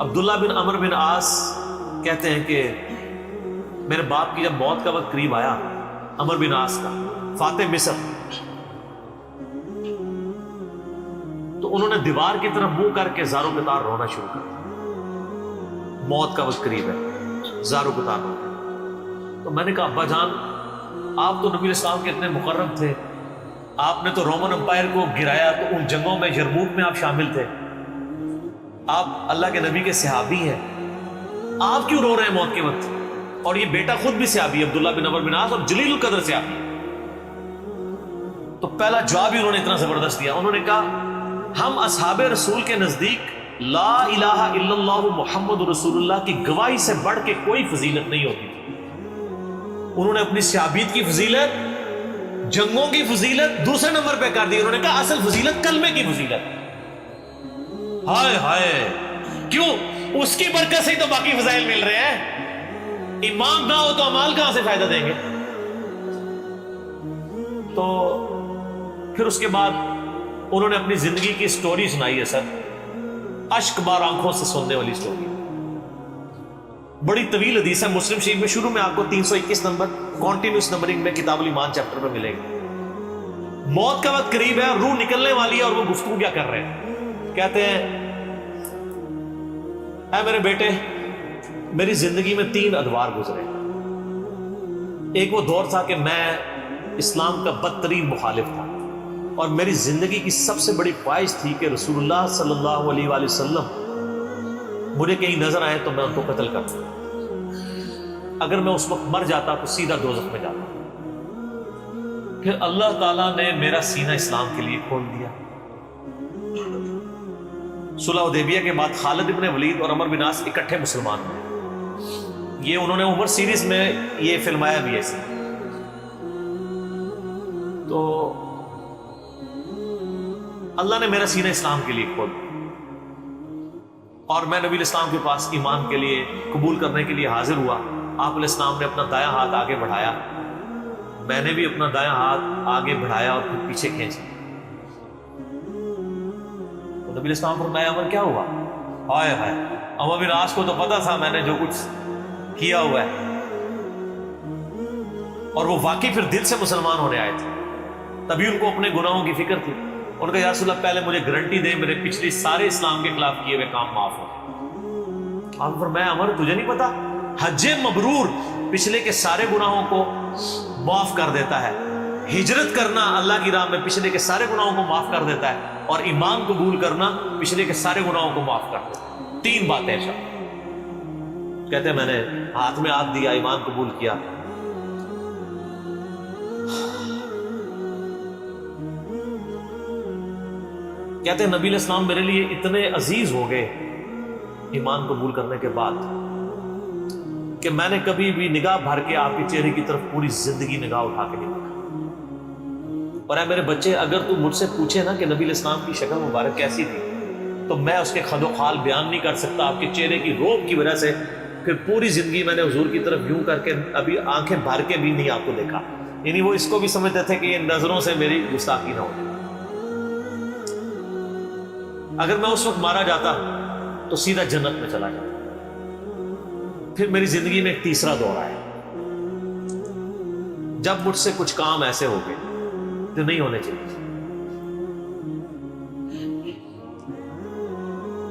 عبداللہ بن عمر بن عاص کہتے ہیں کہ میرے باپ کی جب موت کا وقت قریب آیا، عمر بن عاص کا، فاتح مصر، تو انہوں نے دیوار کی طرف منہ کر کے زاروں قطار رونا شروع کر دیا۔ موت کا وقت قریب ہے، زاروں قطار رونا۔ تو میں نے کہا ابا جان، آپ تو نبی اسلام کے اتنے مقرب تھے، آپ نے تو رومن امپائر کو گرایا، تو ان جنگوں میں یرموک میں آپ شامل تھے، آپ اللہ کے نبی کے صحابی ہیں، آپ کیوں رو رہے ہیں موت کے وقت؟ اور یہ بیٹا خود بھی صحابی، عبداللہ بن عمر بن عاص، اور جلیل القدر صحابی۔ تو پہلا جواب ہی انہوں نے اتنا زبردست دیا، انہوں نے کہا ہم اصحاب رسول کے نزدیک لا الہ الا اللہ محمد رسول اللہ کی گواہی سے بڑھ کے کوئی فضیلت نہیں ہوتی تھی۔ انہوں نے اپنی صحابیت کی فضیلت، جنگوں کی فضیلت دوسرے نمبر پہ کر دی۔ انہوں نے کہا اصل فضیلت کلمے کی فضیلت۔ ہائے ہائے، کیوں؟ اس کی برکت سے ہی تو باقی فضائل مل رہے ہیں۔ ایمان نہ ہو تو اعمال کہاں سے فائدہ دیں گے؟ تو پھر اس کے بعد انہوں نے اپنی زندگی کی سٹوری سنائی ہے سر، اشک بار آنکھوں سے سننے والی سٹوری، بڑی طویل حدیث ہے، مسلم شریف میں شروع میں آپ کو 321 نمبر کانٹینیوس نمبرنگ میں کتاب الایمان چیپٹر میں ملے گا۔ موت کا وقت قریب ہے، روح نکلنے والی ہے، اور وہ گفتگو کیا کر رہے ہیں؟ کہتے ہیں اے میرے بیٹے، میری زندگی میں 3 ادوار گزرے۔ ایک وہ دور تھا کہ میں اسلام کا بدترین مخالف تھا، اور میری زندگی کی سب سے بڑی خواہش تھی کہ رسول اللہ صلی اللہ علیہ وآلہ وسلم مجھے کہیں نظر آئے تو میں ان کو قتل کر دوں۔ اگر میں اس وقت مر جاتا تو سیدھا دوزخ میں جاتا۔ پھر اللہ تعالیٰ نے میرا سینہ اسلام کے لیے کھول دیا۔ صلح حدیبیہ کے بعد خالد ابن ولید اور عمر بن عاص اکٹھے مسلمان ہوئے۔ یہ انہوں نے عمر سیریز میں یہ فلمایا بھی ایسے۔ تو اللہ نے میرا سینہ اسلام کے لیے کھول دیا، اور میں نبی الاسلام کے پاس ایمان کے لیے قبول کرنے کے لیے حاضر ہوا۔ آپ علیہ السلام نے اپنا دایاں ہاتھ آگے بڑھایا، میں نے بھی اپنا دایاں ہاتھ آگے بڑھایا اور پھر پیچھے کھینچا۔ تو نبی الاسلام فرمایا عمر کیا ہوا؟ ہائے ہائے، عمر بن عاص کو تو پتا تھا میں نے جو کچھ کیا ہوا ہے، اور وہ واقعی پھر دل سے مسلمان ہونے آئے تھے، تبھی ان کو اپنے گناہوں کی فکر تھی۔ ان کا یا رسول اللہ پہلے مجھے گارنٹی دے میرے پچھلی سارے اسلام کے خلاف کیے ہوئے کام معاف ہو۔ آپ فرمایا عمر تجھے نہیں پتا، حج مبرور پچھلے کے سارے گناہوں کو معاف کر دیتا ہے، ہجرت کرنا اللہ کی راہ میں پچھلے کے سارے گناہوں کو معاف کر دیتا ہے، اور ایمان قبول کرنا پچھلے کے سارے گناہوں کو معاف کر دیتا ہے۔ 3 باتیں شاہ کہتے ہیں میں نے ہاتھ میں ہاتھ دیا، ایمان قبول کیا۔ کہتے ہیں نبی علیہ السلام میرے لیے اتنے عزیز ہو گئے ایمان قبول کرنے کے بعد کہ میں نے کبھی بھی نگاہ بھر کے آپ کے چہرے کی طرف پوری زندگی نگاہ اٹھا کے نہیں دیکھا۔ اور اے میرے بچے، اگر تو مجھ سے پوچھے نا کہ نبی علیہ السلام کی شکل مبارک کیسی تھی، تو میں اس کے خد و خال بیان نہیں کر سکتا۔ آپ کے چہرے کی روب کی وجہ سے پھر پوری زندگی میں نے حضور کی طرف یوں کر کے ابھی آنکھیں بھر کے بھی نہیں آپ کو دیکھا۔ یعنی وہ اس کو بھی سمجھتے تھے کہ یہ نظروں سے میری گستاخی نہ ہو۔ اگر میں اس وقت مارا جاتا تو سیدھا جنت میں چلا جاتا۔ پھر میری زندگی میں ایک تیسرا دور آیا، جب مجھ سے کچھ کام ایسے ہو گئے جو نہیں ہونے چاہیے۔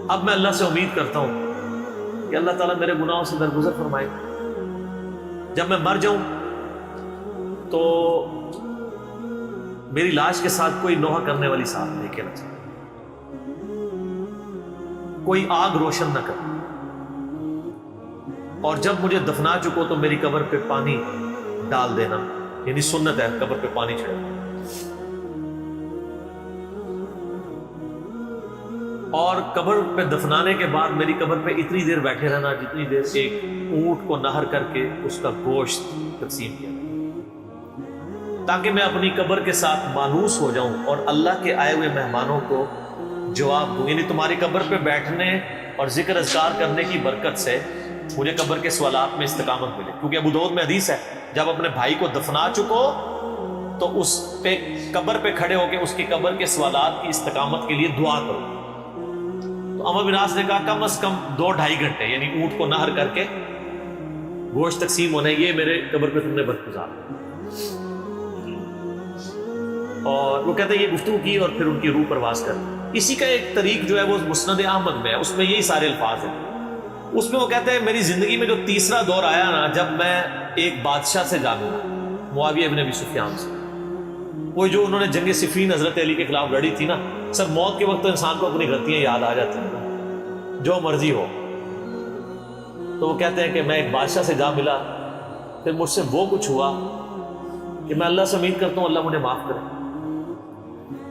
اب میں اللہ سے امید کرتا ہوں کہ اللہ تعالیٰ میرے گناہوں سے درگزر فرمائے۔ جب میں مر جاؤں تو میری لاش کے ساتھ کوئی نوحہ کرنے والی ساتھ لے کے نہ چاہے، کوئی آگ روشن نہ کر، اور جب مجھے دفنا چکو تو میری قبر پہ پانی ڈال دینا، یعنی سنت ہے قبر پہ پانی چھڑکنا۔ اور قبر پہ دفنانے کے بعد میری قبر پہ اتنی دیر بیٹھے رہنا جتنی دیر ایک اونٹ کو نہر کر کے اس کا گوشت تقسیم کیا، تاکہ میں اپنی قبر کے ساتھ مانوس ہو جاؤں اور اللہ کے آئے ہوئے مہمانوں کو جواب دوں۔ یعنی تمہاری قبر پہ بیٹھنے اور ذکر اذکار کرنے کی برکت سے مجھے قبر کے سوالات میں استقامت ملے، کیونکہ ابو داؤد میں حدیث ہے جب اپنے بھائی کو دفنا چکو تو اس پہ قبر پہ کھڑے ہو کے اس کی قبر کے سوالات کی استقامت کے لیے دعا کرو۔ تو عمر بن عاص نے کہا کم از کم 2-2.5 گھنٹے، یعنی اونٹ کو نہر کر کے گوشت تقسیم ہونے، یہ میرے قبر پہ تم نے وقت گزارا۔ اور وہ کہتے ہیں یہ گفتگو کی اور پھر ان کی روح پرواز کر۔ اسی کا ایک طریق جو ہے وہ مسند احمد میں ہے، اس میں یہی سارے الفاظ ہیں۔ اس میں وہ کہتے ہیں میری زندگی میں جو تیسرا دور آیا نا، جب میں ایک بادشاہ سے جا ملا، معاویہ ابن ابی سفیان سے، وہ جو انہوں نے جنگ صفین حضرت علی کے خلاف لڑی تھی نا۔ سر موت کے وقت تو انسان کو اپنی غلطیاں یاد آ جاتی ہیں نا، جو مرضی ہو۔ تو وہ کہتے ہیں کہ میں ایک بادشاہ سے جا ملا، پھر مجھ سے وہ کچھ ہوا کہ میں اللہ سے امید کرتا ہوں اللہ مجھے معاف کرے۔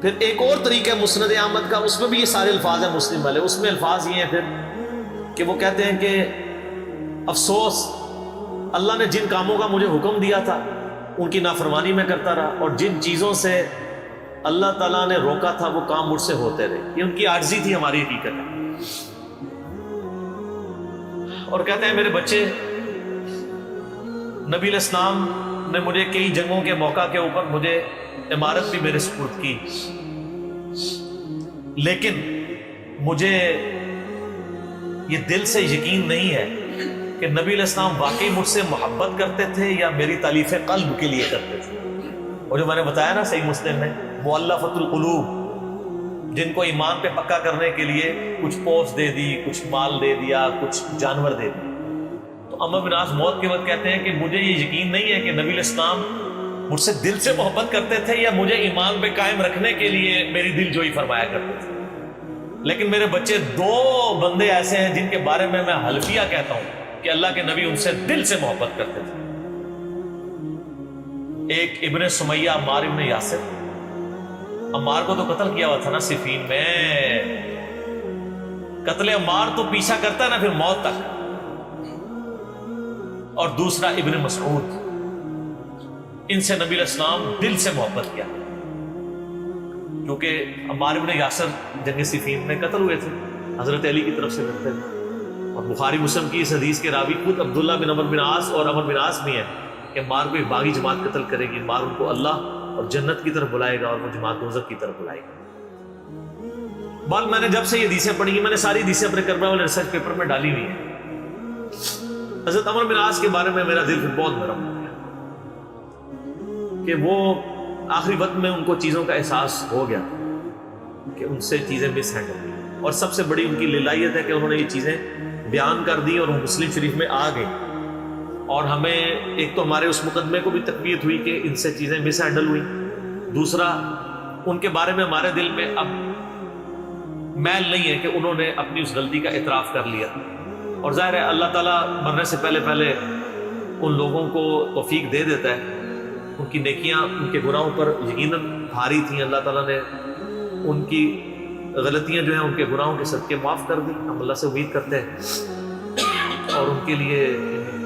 پھر ایک اور طریقہ ہے مسند احمد کا، اس میں بھی یہ سارے الفاظ ہیں مسلم والے۔ اس میں الفاظ یہ ہیں پھر کہ وہ کہتے ہیں کہ افسوس، اللہ نے جن کاموں کا مجھے حکم دیا تھا ان کی نافرمانی میں کرتا رہا، اور جن چیزوں سے اللہ تعالیٰ نے روکا تھا وہ کام مجھ سے ہوتے رہے۔ یہ ان کی عاجزی تھی، ہماری حقیقت ہے۔ اور کہتے ہیں میرے بچے، نبی علیہ السلام نے مجھے کئی جنگوں کے موقع کے اوپر مجھے عمارت بھی میرے سپرد کی، لیکن مجھے یہ دل سے یقین نہیں ہے کہ نبی علیہ السلام واقعی مجھ سے محبت کرتے تھے یا میری تالیف قلب کے لیے کرتے تھے۔ اور جو میں نے بتایا نا صحیح مسلم میں، مؤلفۃ القلوب، جن کو ایمان پہ پکا کرنے کے لیے کچھ پوسٹ دے دی، کچھ مال دے دیا، کچھ جانور دے دی۔ تو عمر بن عاص موت کے وقت کہتے ہیں کہ مجھے یہ یقین نہیں ہے کہ نبی علیہ السلام مجھ سے دل سے محبت کرتے تھے یا مجھے ایمان پہ قائم رکھنے کے لیے میری دل جوئی فرمایا کرتے تھے۔ لیکن میرے بچے، 2 بندے ایسے ہیں جن کے بارے میں حلفیہ کہتا ہوں کہ اللہ کے نبی ان سے دل سے محبت کرتے تھے۔ ایک ابن سمیہ عمار ابن یاسر، عمار کو تو قتل کیا ہوا تھا نا صفین میں، قتل عمار تو پیچھا کرتا ہے نا پھر موت تک۔ اور دوسرا ابن مسعود، ان سے نبی علیہ السلام دل سے محبت کیا، کیونکہ عمار ابن یاسر جنگ صفین میں قتل ہوئے تھے، حضرت علی کی طرف سے لڑتے تھے۔ اور بخاری مسلم کی اس حدیث کے راوی خود عبداللہ بن عمر بن عاص اور عمر بن عاص بھی ہیں کہ عمار کو ایک باغی جماعت قتل کرے گی، عمار ان کو اللہ اور جنت کی طرف بلائے گا اور وہ جماعت دوزخ کی طرف بلائے گا۔ بال میں نے جب سے یہ حدیثیں پڑھی ہیں، میں نے ساری حدیثیں اپنے کربلا والے ریسرچ پیپر میں ڈالی ہوئی ہیں۔ حضرت عمر بن عاص کے بارے میں میرا دل بہت نرم ہو گیا کہ وہ آخری وقت میں ان کو چیزوں کا احساس ہو گیا کہ ان سے چیزیں مس ہینڈل ہوئی، اور سب سے بڑی ان کی للائیت ہے کہ انہوں نے یہ چیزیں بیان کر دی اور وہ مسلم شریف میں آ گئی، اور ہمیں ایک تو ہمارے اس مقدمے کو بھی تقویت ہوئی کہ ان سے چیزیں مس ہینڈل ہوئی، دوسرا ان کے بارے میں ہمارے دل میں اب میل نہیں ہے کہ انہوں نے اپنی اس غلطی کا اعتراف کر لیا۔ اور ظاہر ہے اللہ تعالیٰ مرنے سے پہلے ان لوگوں کو توفیق دے دیتا ہے، ان کی نیکیاں ان کے گناہوں پر یقیناً بھاری تھیں، اللہ تعالیٰ نے ان کی غلطیاں جو ہیں ان کے گناہوں کے صدقے معاف کر دی۔ ہم اللہ سے امید کرتے ہیں اور ان کے لیے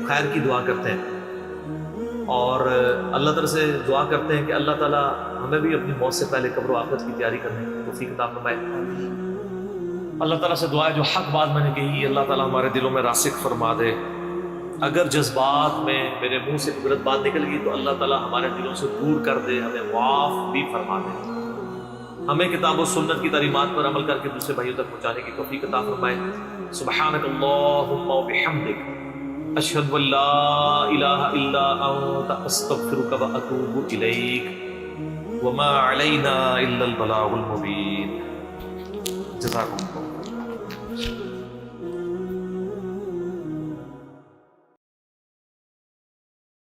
خیر کی دعا کرتے ہیں، اور اللہ تعالیٰ سے دعا کرتے ہیں کہ اللہ تعالیٰ ہمیں بھی اپنی موت سے پہلے قبر و آخرت کی تیاری کرنے کی توفیق عطا فرمائے۔ اللہ تعالیٰ سے دعا ہے جو حق بات میں نے کہی اللہ تعالیٰ ہمارے دلوں میں راسخ فرما دے۔ اگر جذبات میں میرے منہ سے غلط بات نکل گئی تو اللہ تعالیٰ ہمارے دلوں سے دور کر دے، ہمیں معاف بھی فرما دے، ہمیں کتاب و سنت کی تعلیمات پر عمل کر کے دوسرے بھائیوں تک پہنچانے کی توفیق عطا فرمائے۔ سبحانک اللہم و بحمدک، اشہد ان لا الہ الا انت، استغفرک و اتوب الیک، وما علینا الا البلاغ المبین۔ جزاکم اللہ۔